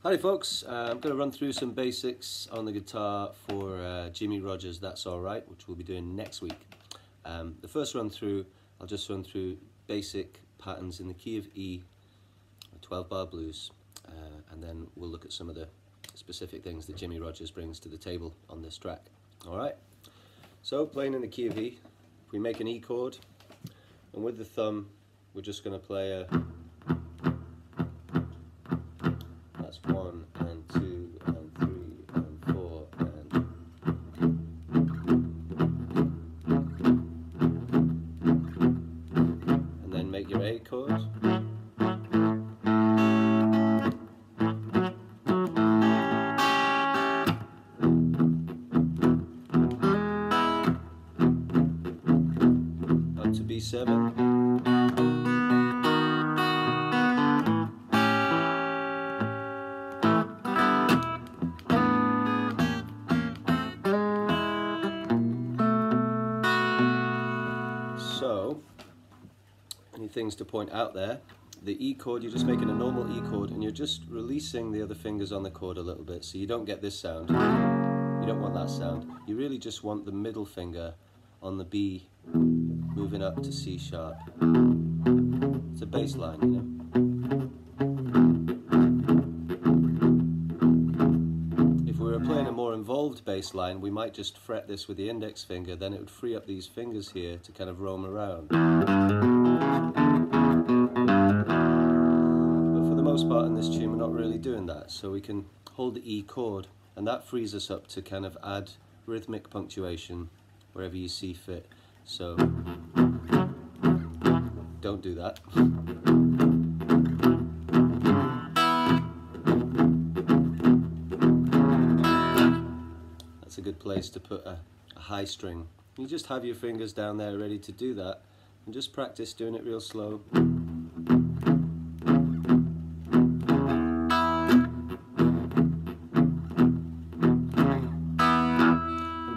Howdy folks, I'm going to run through some basics on the guitar for Jimmie Rodgers' That's Alright, which we'll be doing next week. The first run through, I'll just run through basic patterns in the key of E, 12-bar blues, and then we'll look at some of the specific things that Jimmie Rodgers brings to the table on this track. Alright, so playing in the key of E, we make an E chord, and with the thumb we're just going to play a 1 and 2 and 3 and 4 and then make your A chord. Up to B7. So, any things to point out there? The E chord, you're just making a normal E chord and you're just releasing the other fingers on the chord a little bit, so you don't get this sound. You don't want that sound. You really just want the middle finger on the B moving up to C sharp. It's a bass line, you know. If we were playing a more involved bass line, we might just fret this with the index finger, then it would free up these fingers here to kind of roam around. But for the most part in this tune we're not really doing that, so we can hold the E chord and that frees us up to kind of add rhythmic punctuation wherever you see fit. So don't do that. That's a good place to put a high string. You just have your fingers down there ready to do that and just practice doing it real slow. And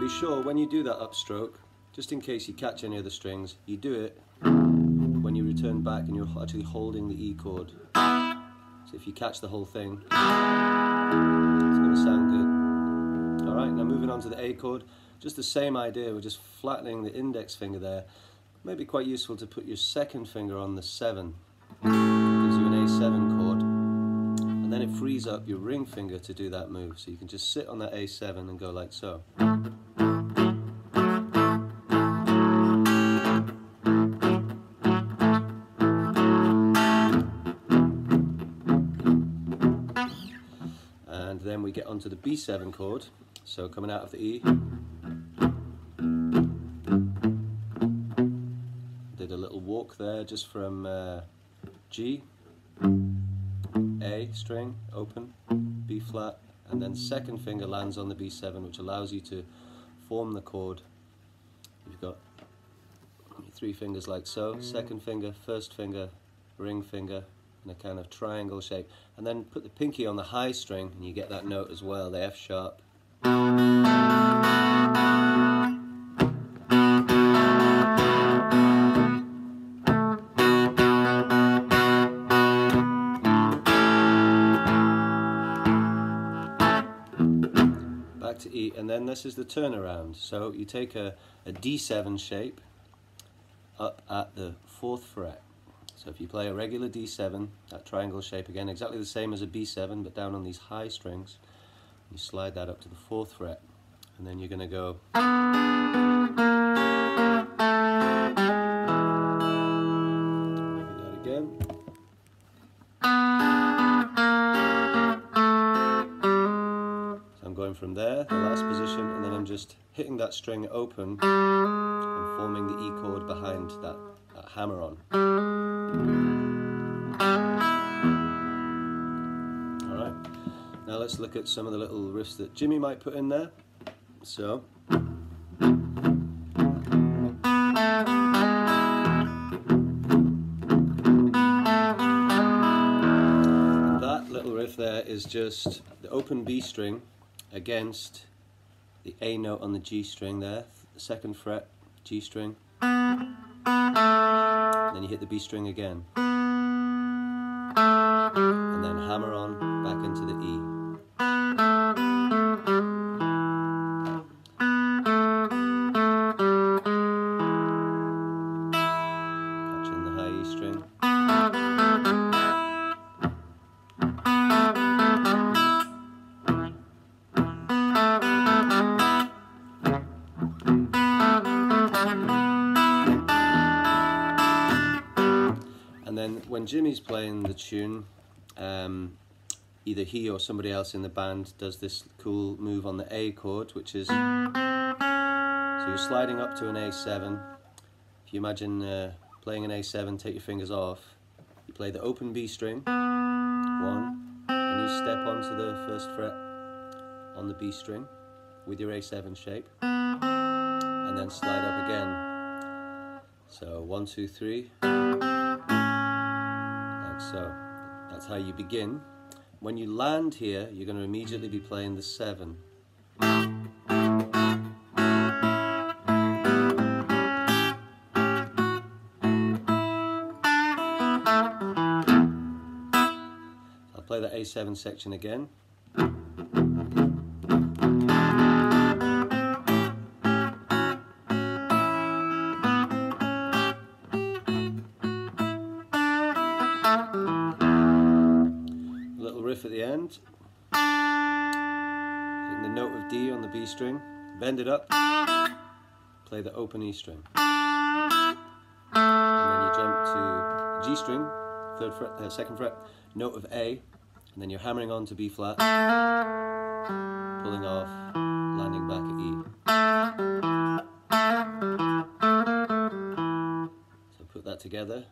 be sure when you do that upstroke, just in case you catch any of the strings, you do it when you return back and you're actually holding the E chord. So if you catch the whole thing, it's going to sound good. Alright, now moving on to the A chord, just the same idea, we're just flattening the index finger there. Maybe quite useful to put your second finger on the 7. It gives you an A7 chord, and then it frees up your ring finger to do that move. So you can just sit on that A7 and go like so. And then we get onto the B7 chord, so coming out of the E. Did a little walk there just from G, A string, open, B flat, and then second finger lands on the B7, which allows you to form the chord. You've got your 3 fingers like so, second finger, first finger, ring finger, in a kind of triangle shape, and then put the pinky on the high string and you get that note as well, the F sharp. Back to E, and then this is the turnaround. So you take a D7 shape up at the 4th fret. So if you play a regular D7, that triangle shape again, exactly the same as a B7, but down on these high strings, you slide that up to the 4th fret, and then you're going to go. Maybe that again. So I'm going from there, the last position, and then I'm just hitting that string open and forming the E chord behind that hammer on. Alright, now let's look at some of the little riffs that Jimmie might put in there. So that little riff there is just the open B string against the A note on the G string there, the 2nd fret, G string. Then you hit the B string again. And and then hammer on back into the E. Catching the high E string. And then when Jimmy's playing the tune, either he or somebody else in the band does this cool move on the A chord, which is, so you're sliding up to an A7. If you imagine playing an A7, take your fingers off, you play the open B string, 1, and you step onto the first fret on the B string with your A7 shape, and then slide up again. So 1, 2, 3, like so. That's how you begin. When you land here, you're going to immediately be playing the 7. I'll play the A7 section again. Riff at the end, hitting the note of D on the B string, bend it up, play the open E string, and then you jump to G string, 3rd fret, 2nd fret, note of A, and then you're hammering on to B flat, pulling off, landing back at E. So put that together.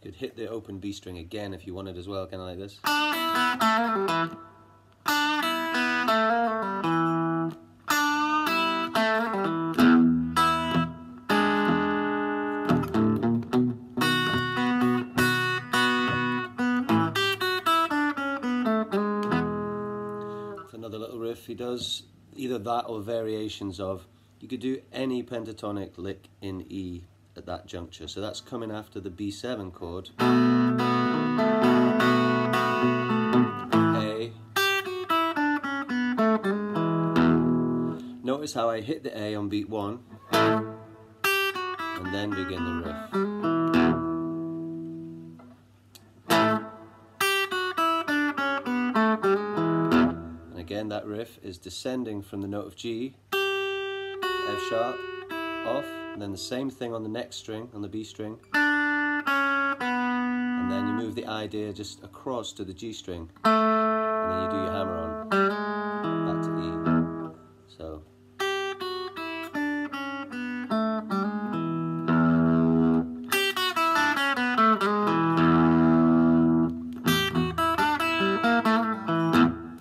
You could hit the open B string again if you wanted as well, kind of like this. It's another little riff he does, either that or variations of. You could do any pentatonic lick in E at that juncture. So that's coming after the B7 chord. A. Notice how I hit the A on beat 1 and then begin the riff. And again, that riff is descending from the note of G to F sharp, off, and then the same thing on the next string, on the B string, and then you move the idea just across to the G string, and then you do your hammer on, back to E. So.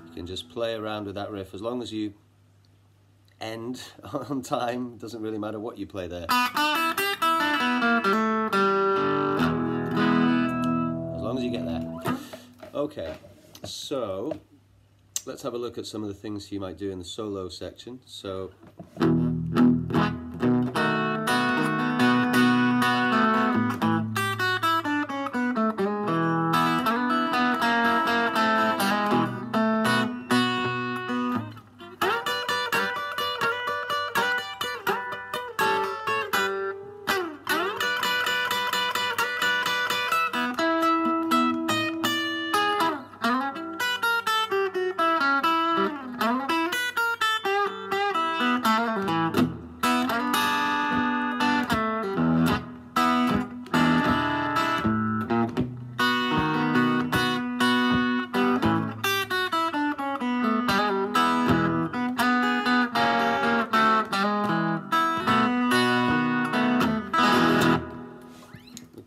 You can just play around with that riff as long as you end on time, doesn't really matter what you play there. As long as you get there. Okay, so let's have a look at some of the things you might do in the solo section. So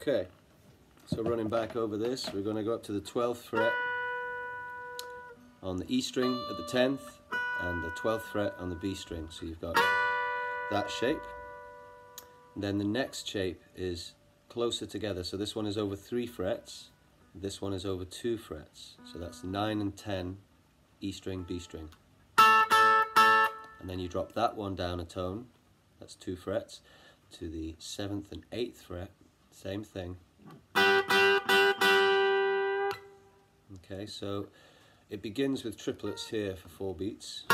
okay, so running back over this, we're going to go up to the 12th fret on the E string at the 10th and the 12th fret on the B string. So you've got that shape. And then the next shape is closer together. So this one is over 3 frets, this one is over 2 frets. So that's 9 and 10, E string, B string. And then you drop that one down a tone, that's 2 frets, to the 7th and 8th fret, same thing. Okay, so it begins with triplets here for 4 beats.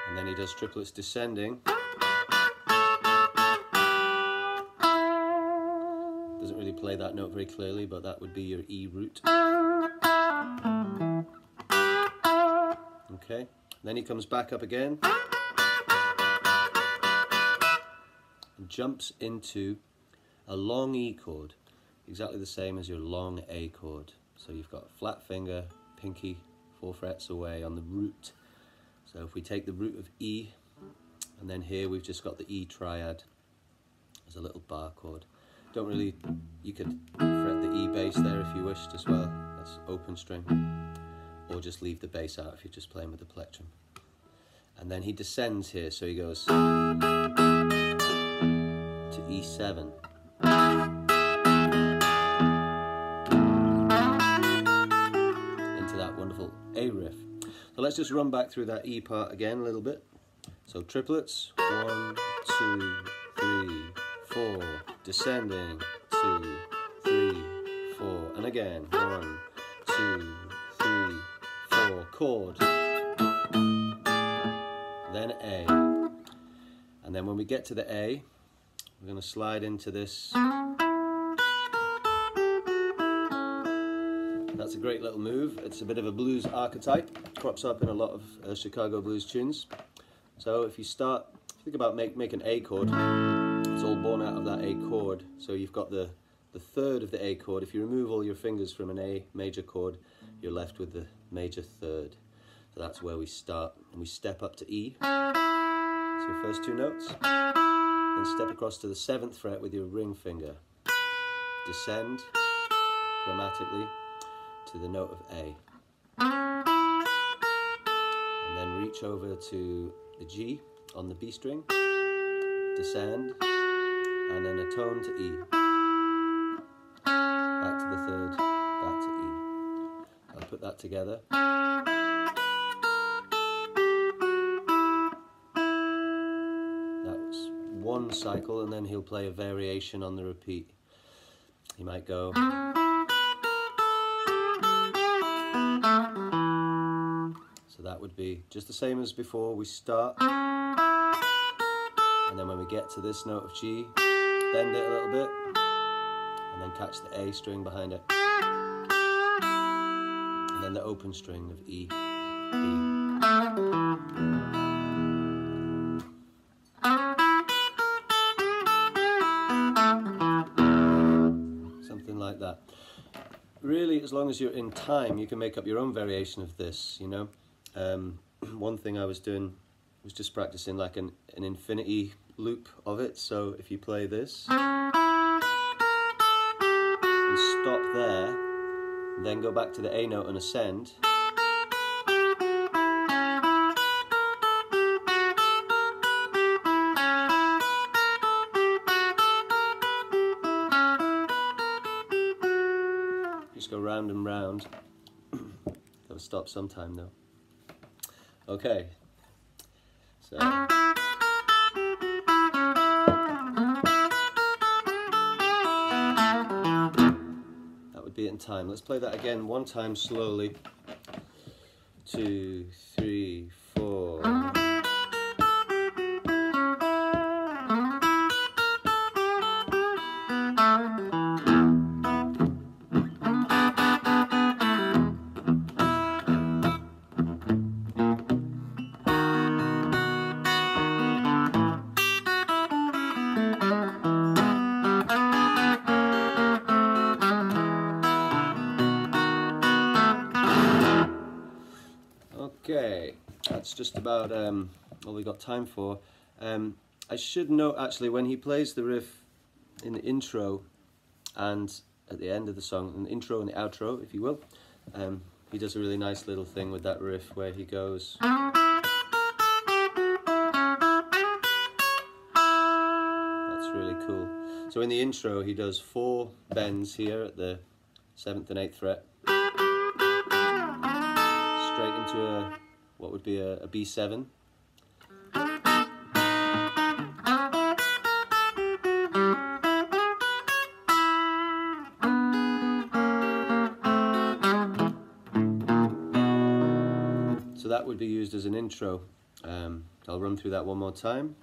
And then he does triplets descending. Doesn't really play that note very clearly, but that would be your E root. Okay, then he comes back up again and jumps into a long E chord, exactly the same as your long A chord. So you've got flat finger, pinky, 4 frets away on the root. So if we take the root of E, and then here we've just got the E triad as a little bar chord. Don't really, you could fret the E bass there if you wished as well, that's open string, or just leave the bass out if you're just playing with the plectrum. And then he descends here, so he goes to E7. Into that wonderful A riff. So let's just run back through that E part again a little bit. So triplets, 1, 2, 3, 4, descending, 2, 3, 4, and again, 1, 2, 3, 4, chord, then A, and then when we get to the A, we're going to slide into this. That's a great little move. It's a bit of a blues archetype, crops up in a lot of Chicago blues tunes. So if you think about make an A chord, it's all born out of that A chord. So you've got the third of the A chord. If you remove all your fingers from an A major chord, you're left with the major third. So that's where we start, and we step up to E. So your first 2 notes, then step across to the 7th fret with your ring finger. Descend chromatically to the note of A. And then reach over to the G on the B string, descend, and then a tone to E. Back to the 3rd, back to E. I'll put that together. That was 1 cycle, and then he'll play a variation on the repeat. He might go. So that would be just the same as before. We start, and then when we get to this note of G, bend it a little bit, and then catch the A string behind it, and then the open string of E, B. Something like that. Really, as long as you're in time, you can make up your own variation of this, you know. One thing I was doing was just practicing like an infinity loop of it. So if you play this and stop there, then go back to the A note and ascend, just go round and round. Gotta stop sometime though. Okay, so that would be it in time. Let's play that again 1 time slowly. 2, 3, 4. Okay, that's just about all we got time for. I should note actually, when he plays the riff in the intro and at the end of the song, an intro and the outro, if you will, he does a really nice little thing with that riff where he goes. That's really cool. So in the intro he does 4 bends here at the 7th and 8th fret, straight into what would be a B7. that would be used as an intro. I'll run through that one more time.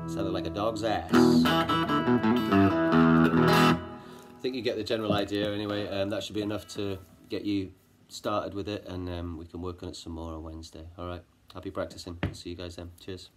Sounded like a dog's ass. I think you get the general idea anyway. That should be enough to get you started with it, and we can work on it some more on Wednesday. Alright, happy practicing. See you guys then. Cheers.